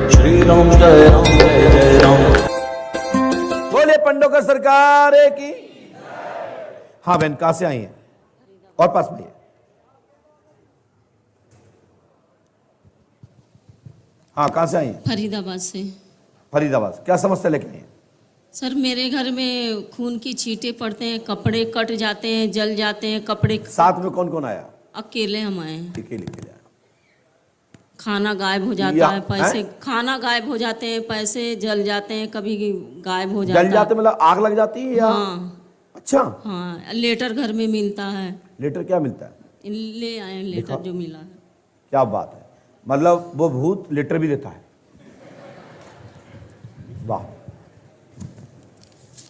श्री राम जय राम जय जय राम। बोले पंडोकर सरकार की। हाँ बहन, कहां से आई हैं? और पास में हाँ, कहां से आई हैं? फरीदाबाद से। फरीदाबाद। क्या समस्या लेके आई हैं? सर मेरे घर में खून की छींटे पड़ते हैं, कपड़े कट जाते हैं, जल जाते हैं कपड़े। साथ में कौन कौन आया? अकेले हम आए हैं। अकेले के आया। खाना गायब हो जाता है, पैसे खाना गायब हो जाते हैं, पैसे जल जाते हैं, कभी गायब हो जाता है। जल जाते मतलब आग लग जाती है या? हाँ। अच्छा। हाँ, लेटर घर में मिलता है। लेटर क्या मिलता है? ले आए लेटर जो मिला है। क्या बात है, मतलब वो भूत लेटर भी देता है? वाह।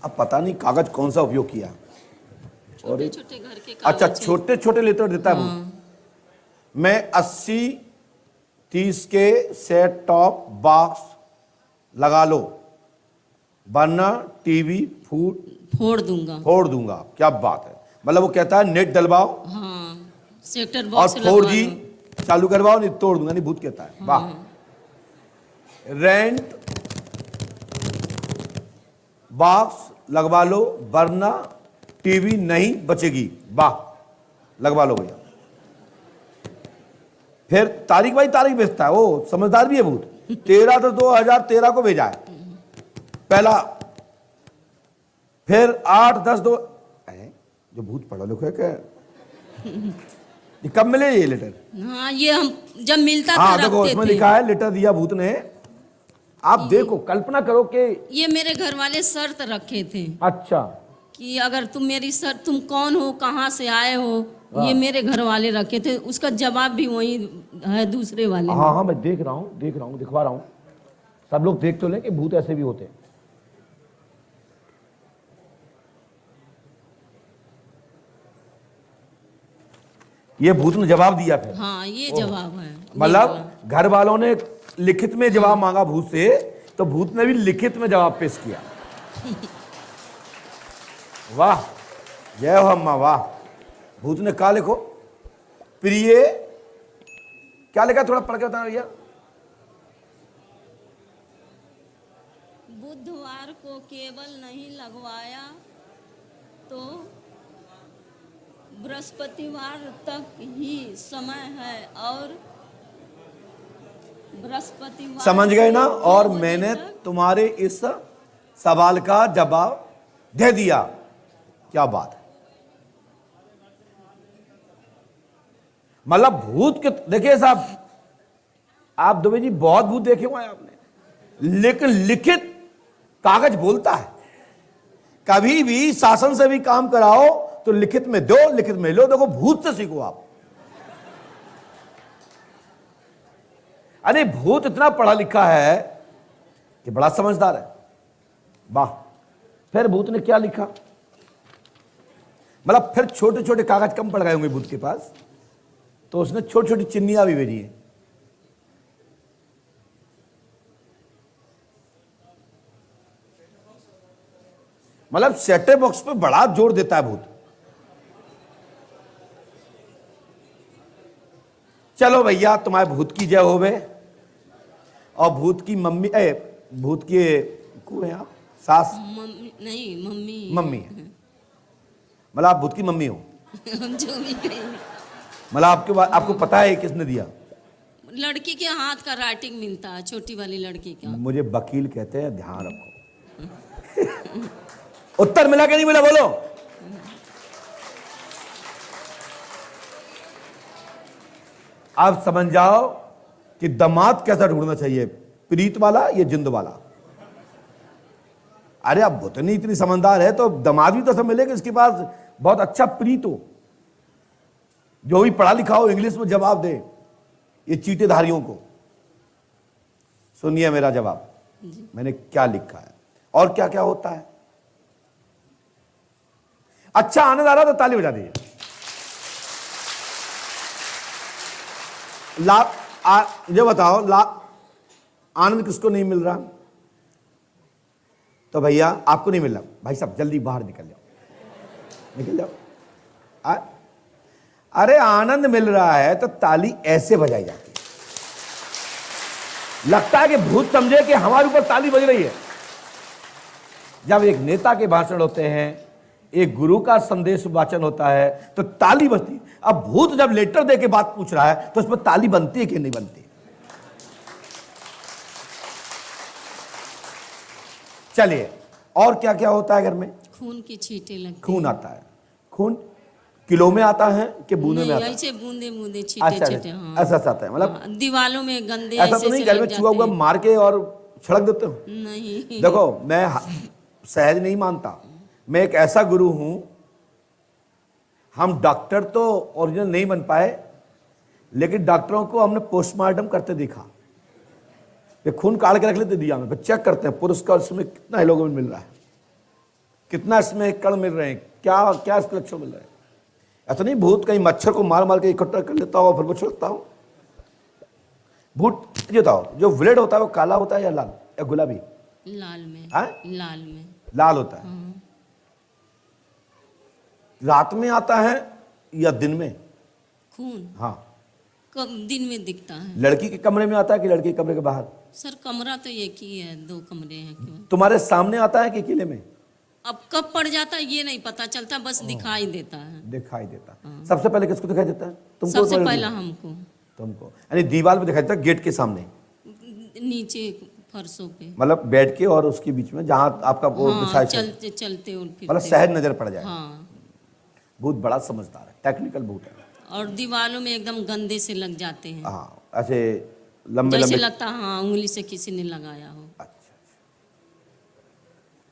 अब पता नहीं कागज कौन सा उपयोग किया। छोटे छोटे घर के अच्छा, कागज हैं। छोटे छोटे लेटर देता है। हाँ। मैं 80-30 के सेट टॉप बॉक्स लगा लो वरना टीवी फोड़ दूंगा। फोड़ दूंगा। क्या बात है, मतलब वो कहता है नेट डलवाओ। हाँ, सेक्टर और बॉक्स 4G चालू करवाओ, नहीं तोड़ दूंगा। नहीं, भूत कहता है। वाह। रेंट बॉक्स लगवा लो वरना टीवी नहीं बचेगी। वाह, लगवा लो भैया। फिर तारीख बाई तारीख भेजता है, वो समझदार भी है भूत। 13/10/2013 को भेजा है पहला। फिर 8/10/2 जो भूत पढ़ा लिखा है क्या? ये कब मिले ये लेटर? हाँ, ये हम जब मिलता था हाँ देखो, रखते उसमें थे। लिखा है लेटर दिया भूत ने। आप देखो, कल्पना करो कि ये मेरे घर वाले शर्त रखे थे अच्छा कि अगर तुम मेरी शर्त, तुम कौन हो, कहाँ से आए हो, ये मेरे घर वाले रखे थे। उसका जवाब भी वही है दूसरे वाले में। हाँ हाँ, मैं देख रहा हूँ दिखवा रहा हूँ। सब लोग देख तो लें कि भूत ऐसे भी होते हैं। ये भूत ने जवाब दिया फिर। हाँ, ये जवाब है। मतलब घर वालों ने लिखित में जवाब मांगा भूत से, तो भूत ने भी लिखित में जवाब पेश किया। वाह, जय हो अम्मा, वाह। भूत ने कहा लिखो? प्रिय, क्या लिखा? थोड़ा पढ़ के बताना भैया। बुधवार को केबल नहीं लगवाया तो बृहस्पतिवार तक ही समय है और बृहस्पतिवार समझ गए ना? और 2 बजे मैंने तक तुम्हारे इस सवाल का जवाब दे दिया। क्या बात है, मतलब भूत के देखिए साहब, आप दुबे जी बहुत भूत देखे हुए हैं आपने, लेकिन लिखित कागज बोलता है। कभी भी शासन से भी काम कराओ तो लिखित में दो, लिखित में लो। देखो, भूत से सीखो आप। अरे भूत इतना पढ़ा लिखा है कि बड़ा समझदार है। वाह। फिर भूत ने क्या लिखा? मतलब फिर छोटे छोटे कागज कम पड़ गए होंगे भूत के पास, तो उसने छोटी छोटी चिन्नियां भी भेजी है। मतलब सेट बॉक्स पे बड़ा जोर देता है भूत। चलो भैया, तुम्हारे भूत की जय होवे। और भूत की मम्मी, भूत के को है आप सास? नहीं, मम्मी। मम्मी है, मतलब आप भूत की मम्मी हो। हम जो भी कहें। मतलब आपको पता है किसने दिया? लड़की के हाथ का राइटिंग मिलता है, छोटी वाली लड़की का। मुझे वकील कहते हैं, ध्यान रखो। उत्तर मिला कि नहीं मिला? बोलो। आप समझ जाओ कि दामाद कैसा ढूंढना चाहिए, प्रीत वाला या जिंद वाला। अरे अब भुतनी इतनी समझदार है तो दामाद भी तो सब मिलेगा इसके पास बहुत अच्छा प्रीत हो, जो भी पढ़ा लिखा हो, इंग्लिश में जवाब दे ये चीटेधारियों को। सुनिए मेरा जवाब, मैंने क्या लिखा है और क्या क्या होता है। अच्छा आनंद आ रहा तो ताली बजा दीजिए। ये बताओ, आनंद किसको नहीं मिल रहा? तो भैया आपको नहीं मिल रहा, भाई साहब जल्दी बाहर निकल जाओ, निकल जाओ। अरे आनंद मिल रहा है तो ताली ऐसे बजाई जाती है, लगता है कि भूत समझे कि हमारे ऊपर ताली बज रही है। जब एक नेता के भाषण होते हैं, एक गुरु का संदेश वाचन होता है, तो ताली बजती। अब भूत जब लेटर दे के बात पूछ रहा है तो उसमें ताली बनती है कि नहीं बनती? चलिए, और क्या क्या होता है घर में? खून की छींटे लगती खून आता है। खून किलो में आता है कि बूंदे में नहीं, आता है? ऐसे बूंदे बूंदे छींटे अच्छा, छींटे। हाँ, ऐसा आता है, मतलब हाँ, दीवालों में गंदे ऐसा तो ऐसे नहीं से घर में लग चूहा जाते हुआ हैं। मार के और छिड़क देते हो? नहीं, देखो, मैं सहज नहीं मानता। मैं एक ऐसा गुरु हूं, हम डॉक्टर तो ओरिजिनल नहीं बन पाए, लेकिन डॉक्टरों को हमने पोस्टमार्टम करते देखा। ये खून काट के रख लेते दिया में, चेक करते हैं पुरस्कार इसमें कितना हीमोग्लोबिन मिल रहा है, कितना इसमें कण मिल रहे हैं, क्या क्या इसके लक्षण मिल रहे हैं। ऐसा नहीं भूत कहीं मच्छर को मार मार के इकट्ठा कर लेता हो फिर वो छिड़कता हो। भूत ये बताओ, जो ब्लेड होता है वो काला होता है या लाल या गुलाबी? लाल में। लाल में। लाल होता है। हाँ। रात में आता है या दिन में? खून हाँ। कब दिन में दिखता है? लड़की के कमरे में आता है कि लड़की के कमरे के बाहर? सर कमरा तो एक ही है, 2 कमरे हैं क्यों? तुम्हारे सामने आता है कि अकेले में? अब कब पड़ जाता है ये नहीं पता चलता, बस दिखाई देता है। दिखाई देता है। सबसे पहले किसको दिखाई देता है? तुमको? सबसे पहला हमको। तुमको यानी दीवार पे दिखाई देता है, गेट के सामने, नीचे फर्शों पे, मतलब बेड के और उसके बीच में जहां आपका वो हाँ, बिछाए, चलते चलते और मतलब फिरते। सहज नजर पड़ जाए। हाँ, भूत बड़ा समझदार है, टेक्निकल भूत है। और दीवारों में एकदम गंदे से लग जाते हैं, हाँ, ऐसे लंबे जैसे लंबे। लगता है हाँ उंगली से किसी ने लगाया हो। अच्छा,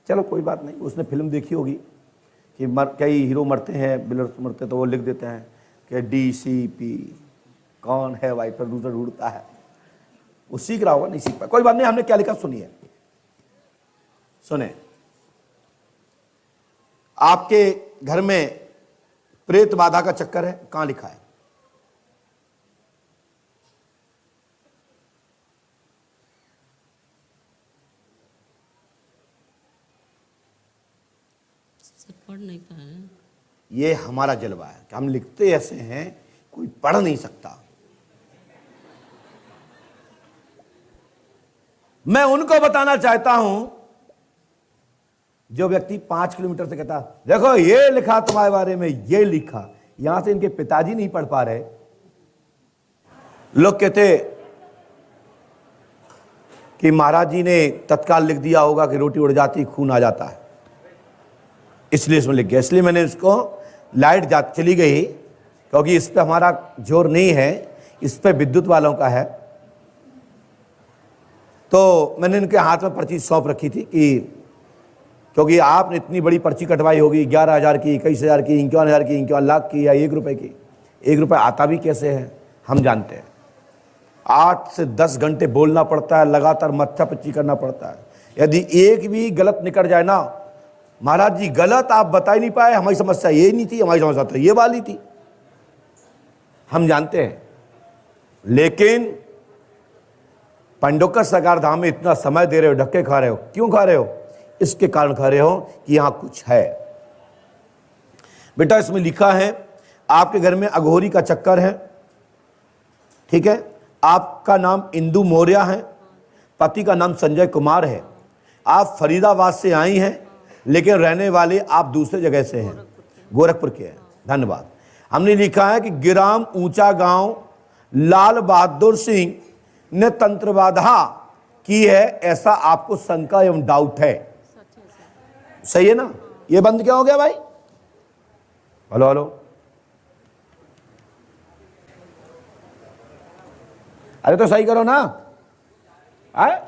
चलो कोई बात नहीं, उसने फिल्म देखी होगी कि कई हीरो मरते हैं, विलर्स मरते, तो वो लिख देते हैं कि DCP कौन है भाई, प्रोड्यूसर ढूंढता है। वो सीख रहा होगा, नहीं सीख पाया, कोई बात नहीं। हमने क्या लिखा सुनिए, सुने। आपके घर में प्रेत बाधा का चक्कर है, कहां लिखा है? सर पढ़ नहीं पा रहे। ये हमारा जलवा है कि हम लिखते ऐसे हैं, कोई पढ़ नहीं सकता। मैं उनको बताना चाहता हूं जो व्यक्ति 5 किलोमीटर से कहता देखो ये लिखा तुम्हारे बारे में, ये लिखा। यहां से इनके पिताजी नहीं पढ़ पा रहे, लोग कहते कि महाराज जी ने तत्काल लिख दिया होगा कि रोटी उड़ जाती खून आ जाता है, इसलिए इसमें लिख गया। इसलिए मैंने इसको लाइट चली गई, क्योंकि इस पे हमारा जोर नहीं है, इस पे विद्युत वालों का है। तो मैंने इनके हाथ में पर्ची सौंप रखी थी कि क्योंकि आपने इतनी बड़ी पर्ची कटवाई होगी, 11,000 की, 21,000 की, 51,000 की, 51 लाख की, या 1 रुपए की। 1 रुपये आता भी कैसे है हम जानते हैं। 8 से 10 घंटे बोलना पड़ता है, लगातार मत्था पच्ची करना पड़ता है। यदि एक भी गलत निकल जाए ना, महाराज जी गलत आप बता ही नहीं पाए, हमारी समस्या ये नहीं थी, हमारी समस्या तो ये वाली थी, हम जानते हैं। लेकिन पंडोकर सरकार धाम में इतना समय दे रहे हो, धक्के खा रहे हो, क्यों खा रहे हो? इसके कारण खा रहे हो कि यहां कुछ है। बेटा इसमें लिखा है आपके घर में अघोरी का चक्कर है, ठीक है। आपका नाम इंदु मौर्य है, पति का नाम संजय कुमार है। आप फरीदाबाद से आई हैं, लेकिन रहने वाले आप दूसरे जगह से हैं, गोरखपुर के हैं। धन्यवाद। हमने लिखा है कि ग्राम ऊंचा गांव लाल बहादुर सिंह ने तंत्र बाधा की है, ऐसा आपको शंका एवं डाउट है। सही है ना? ये बंद क्या हो गया भाई? हेलो हेलो, अरे तो सही करो ना। आए?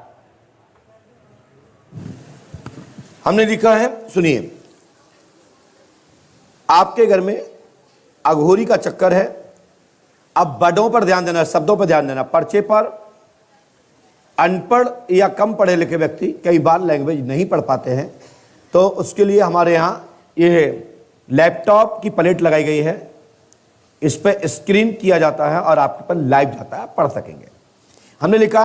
हमने लिखा है, सुनिए, आपके घर में अघोरी का चक्कर है। अब बड़ों पर ध्यान देना, शब्दों पर ध्यान देना। पर्चे पर अनपढ़ या कम पढ़े लिखे व्यक्ति कई बार लैंग्वेज नहीं पढ़ पाते हैं, तो उसके लिए हमारे यहाँ ये लैपटॉप की प्लेट लगाई गई है, इस पर स्क्रीन किया जाता है और आपके पर लाइव जाता है, पढ़ सकेंगे। हमने लिखा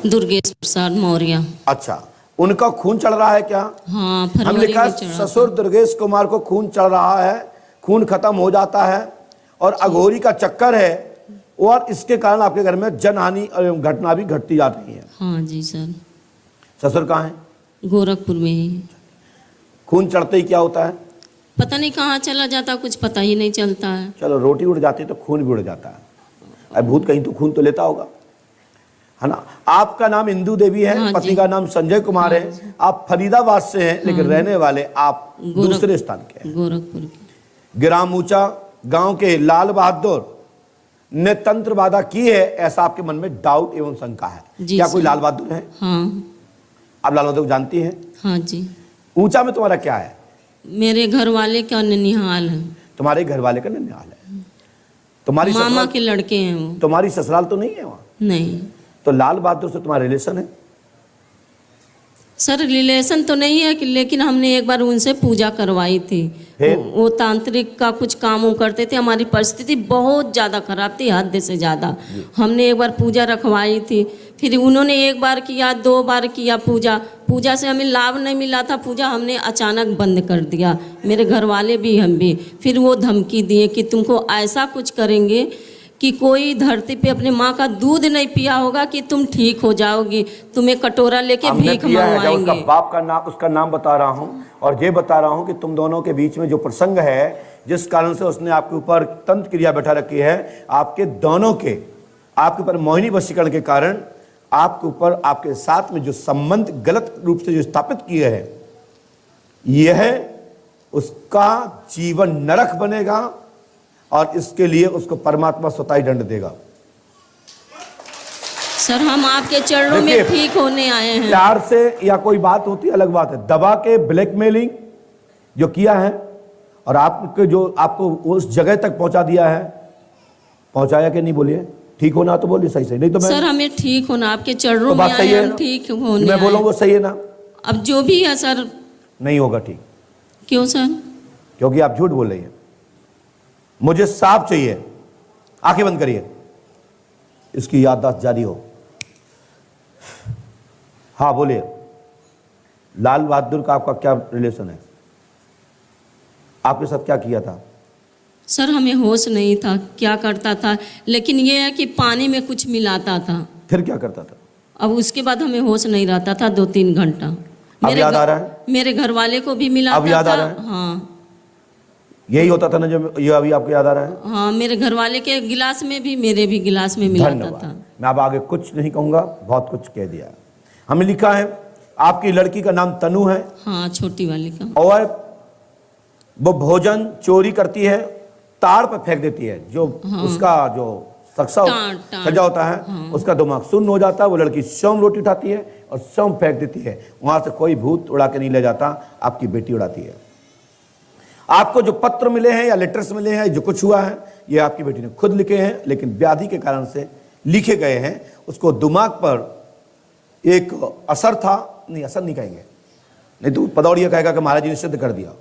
दुर्गेश प्रसाद मौर्य। अच्छा, उनका खून चढ़ रहा है क्या? हाँ, हम फरवरी लिखा में चढ़ा ससुर दुर्गेश कुमार को खून चढ़ रहा है, खून खत्म हो जाता है, और अघोरी का चक्कर है और इसके कारण आपके घर में जनहानि एवं घटना भी घटती जा रही है। हाँ जी सर। ससुर कहाँ है? गोरखपुर में ही। खून चढ़ते ही क्या होता है? पता नहीं कहाँ चला जाता, कुछ पता ही नहीं चलता है। चलो, रोटी उड़ जाती है तो खून भी उड़ जाता है। अब भूत कहीं तो खून तो लेता होगा, है ना। आपका नाम इंदू देवी है, हाँ पति जी। का नाम संजय कुमार है, आप फरीदाबाद से हैं, लेकिन रहने वाले आप दूसरे स्थान के हैं, गोरखपुर के। ग्राम ऊंचा गांव के लाल बहादुर ने तंत्र बाधा की है, ऐसा आपके मन में डाउट एवं शंका है। जी क्या सर। कोई लाल बहादुर है? हाँ। आप लाल बहादुर को जानती हैं? हाँ जी। ऊंचा में तुम्हारा क्या है? मेरे घर वाले का ननिहाल है। तुम्हारे घर वाले का ननिहाल है। तुम्हारी मामा ससुराल, के लड़के हैं वो। तुम्हारी ससुराल तो नहीं है वहाँ? नहीं तो लाल बहादुर से तुम्हारा रिलेशन है? सर, रिलेशन तो नहीं है लेकिन हमने एक बार उनसे पूजा करवाई थी। फिर? वो तांत्रिक का कुछ काम वो करते थे। हमारी परिस्थिति बहुत ज़्यादा खराब थी, हद से ज़्यादा। हमने एक बार पूजा रखवाई थी, फिर उन्होंने एक बार किया, 2 बार किया पूजा। पूजा से हमें लाभ नहीं मिला था, पूजा हमने अचानक बंद कर दिया, मेरे घर वाले भी, हम भी। फिर वो धमकी दिए कि तुमको ऐसा कुछ करेंगे कि कोई धरती पे अपने माँ का दूध नहीं पिया होगा कि तुम ठीक हो जाओगी, तुम्हें कटोरा लेके हमने भीख किया है, जब उसका मंगवाएंगे। बाप का नाम, उसका नाम बता रहा हूँ, और ये बता रहा हूँ कि तुम दोनों के बीच में जो प्रसंग है, जिस कारण से उसने आपके ऊपर तंत्र क्रिया बैठा रखी है, आपके दोनों के, आपके ऊपर मोहिनी वशीकरण के कारण आपके ऊपर, आपके साथ में जो संबंध गलत रूप से जो स्थापित किए हैं, यह उसका जीवन नरक बनेगा, और इसके लिए उसको परमात्मा स्वतः ही दंड देगा। सर, हम आपके चरणों में देखिए, ठीक होने आए हैं। प्यार से या कोई बात होती है अलग बात है, दबा के ब्लैकमेलिंग जो किया है, और आपके जो आपको उस जगह तक पहुंचा दिया है, पहुंचाया कि नहीं? बोलिए, ठीक होना तो बोलिए सही सही, नहीं तो मैं, सर हमें ठीक होना, आपके चरणों तो में बात आए सही है हम ना? ठीक होने मैं बोलूँ आए। वो सही है ना? अब जो भी है सर। नहीं होगा ठीक, क्यों सर? क्योंकि आप झूठ बोल रही हैं। मुझे साफ चाहिए, आंखें बंद करिए, इसकी याददाश्त जारी हो। हाँ बोलिए, लाल बहादुर का आपका क्या रिलेशन है? आपके साथ क्या किया था? सर हमें होश नहीं था, क्या करता था, लेकिन ये है कि पानी में कुछ मिलाता था। फिर क्या करता था? अब उसके बाद हमें होश नहीं रहता था 2-3 घंटा। अब याद आ रहा है? मेरे घर वाले को भी मिलाता था। अब याद आ रहा है? हाँ यही होता था ना जो ये अभी आपको याद आ रहा है? हाँ, मेरे घर वाले के गिलास में भी, मेरे भी गिलास में मिलाता धन्यवाद। था। मैं अब आगे कुछ नहीं कहूंगा, बहुत कुछ कह दिया। हमें लिखा है आपकी लड़की का नाम तनु है, हाँ, छोटी वाली का। और वो भोजन चोरी करती है, ताड़ पर फेंक देती है, जो उसका जो टांट। सजा होता है, उसका दिमाग शून्य हो जाता है। वो लड़की स्वयं रोटी उठाती है और स्वयं फेंक देती है। वहां से कोई भूत उड़ा के नहीं ले जाता, आपकी बेटी उड़ाती है। आपको जो पत्र मिले हैं या लेटर्स मिले हैं, जो कुछ हुआ है, ये आपकी बेटी ने खुद लिखे हैं, लेकिन व्याधि के कारण से लिखे गए हैं। उसको दिमाग पर एक असर था, नहीं असर नहीं कहेंगे, नहीं तो पदौड़िया कहेगा कि महाराज जी ने सिद्ध कर दिया।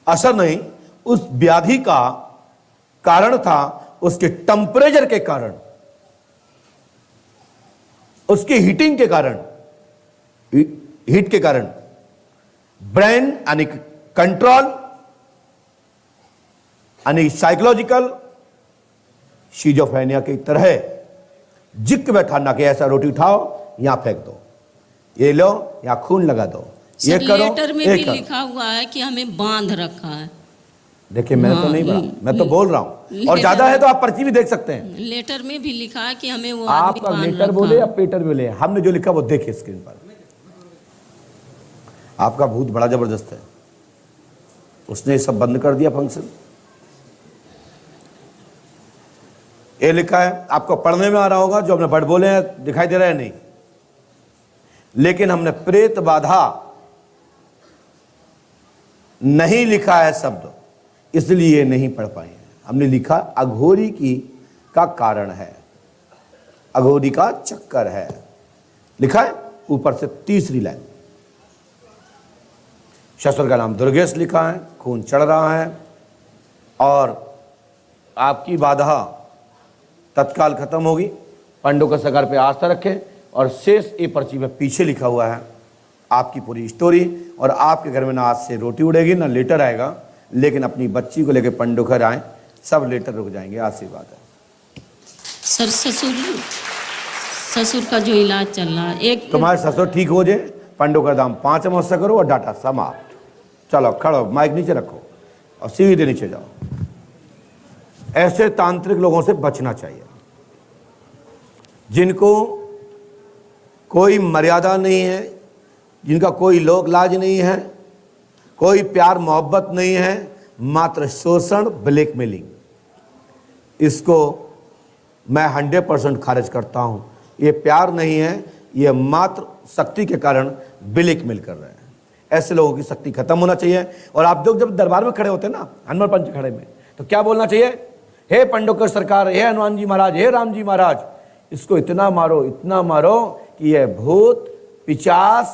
असर नहीं, उस व्याधि का कारण था उसके टेम्परेचर के कारण, उसके हीटिंग के कारण, हीट के कारण ब्रेन यानी कंट्रोल यानी साइकोलॉजिकल शिजोफ्रेनिया की तरह जिक बैठाना कि ऐसा रोटी उठाओ, यहां फेंक दो, ये लो, यहां खून लगा दो, ये करो, लेटर में ये भी करो। लिखा हुआ है कि हमें बांध रखा है। देखिए मैंने तो नहीं पढ़ा, मैं तो बोल रहा हूं, और ज्यादा है तो आप पर्ची भी देख सकते हैं। लेटर में भी लिखा है कि हमें वो आदमी आपका बांध लेटर रखा बोले है। या पेटर बोले, हमने जो लिखा वो देखिए स्क्रीन पर। आपका भूत बड़ा जबरदस्त है, उसने ये सब बंद कर दिया फंक्शन। ये लिखा है, आपको पढ़ने में आ रहा होगा, जो हमने पढ़ बोले हैं दिखाई दे रहा है नहीं, लेकिन हमने प्रेत बाधा नहीं लिखा है शब्द, इसलिए नहीं पढ़ पाए। हमने लिखा अघोरी की का कारण है, अघोरी का चक्कर है, लिखा है ऊपर से तीसरी लाइन। ससुर का नाम दुर्गेश लिखा है, खून चढ़ रहा है, और आपकी बाधा तत्काल खत्म होगी। पंडों के सगार पे आस्था रखें, और शेष ये पर्ची में पीछे लिखा हुआ है आपकी पूरी स्टोरी। और आपके घर में ना आज से रोटी उड़ेगी ना लेटर आएगा, लेकिन अपनी बच्ची को लेकर पंडों घर आए, सब लेटर रुक जाएंगे। आशीर्वाद है। सर ससुर का जो इलाज चल रहा है, एक तुम्हारे ससुर ठीक हो जाए, पंडों का दाम 5 अमावस्या करो और डाटा समाप्त। चलो खड़ो, माइक नीचे रखो और सीधे नीचे जाओ। ऐसे तांत्रिक लोगों से बचना चाहिए, जिनको कोई मर्यादा नहीं है, जिनका कोई लोक लाज नहीं है, कोई प्यार मोहब्बत नहीं है, मात्र शोषण, ब्लैकमेलिंग। इसको मैं 100% खारिज करता हूं। ये प्यार नहीं है, ये मात्र शक्ति के कारण ब्लैकमेल कर रहे हैं। ऐसे लोगों की शक्ति खत्म होना चाहिए। और आप लोग जब दरबार में खड़े होते हैं ना, हनुमान पंच खड़े में, तो क्या बोलना चाहिए? हे पंडोकर सरकार, हे हनुमान जी महाराज, हे राम जी महाराज, इसको इतना मारो कि यह भूत पिशाच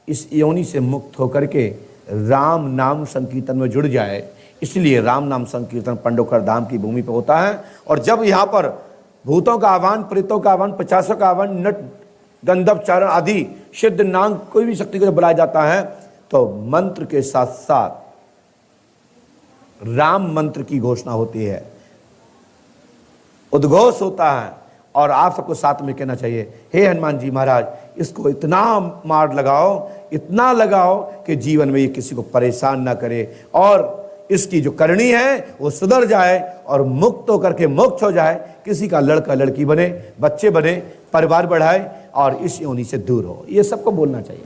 इस योनि से मुक्त होकर के राम नाम संकीर्तन में जुड़ जाए। इसलिए राम नाम संकीर्तन पंडोकर धाम की भूमि पर होता है। और जब यहाँ पर भूतों का आह्वान, प्रेतों का आह्वान, पिशाचों का आह्वान, नट गंधर्व चारण आदि सिद्ध नाग कोई भी शक्ति को जब बुलाया जाता है, तो मंत्र के साथ साथ राम मंत्र की घोषणा होती है, उद्घोष होता है। और आप सबको साथ में कहना चाहिए, हे हनुमान जी महाराज, इसको इतना मार लगाओ, इतना लगाओ कि जीवन में ये किसी को परेशान ना करे और इसकी जो करनी है वो सुधर जाए और मुक्त होकर के मोक्ष हो जाए, किसी का लड़का लड़की बने, बच्चे बने, परिवार बढ़ाए और इस योनि से दूर हो। ये सबको बोलना चाहिए।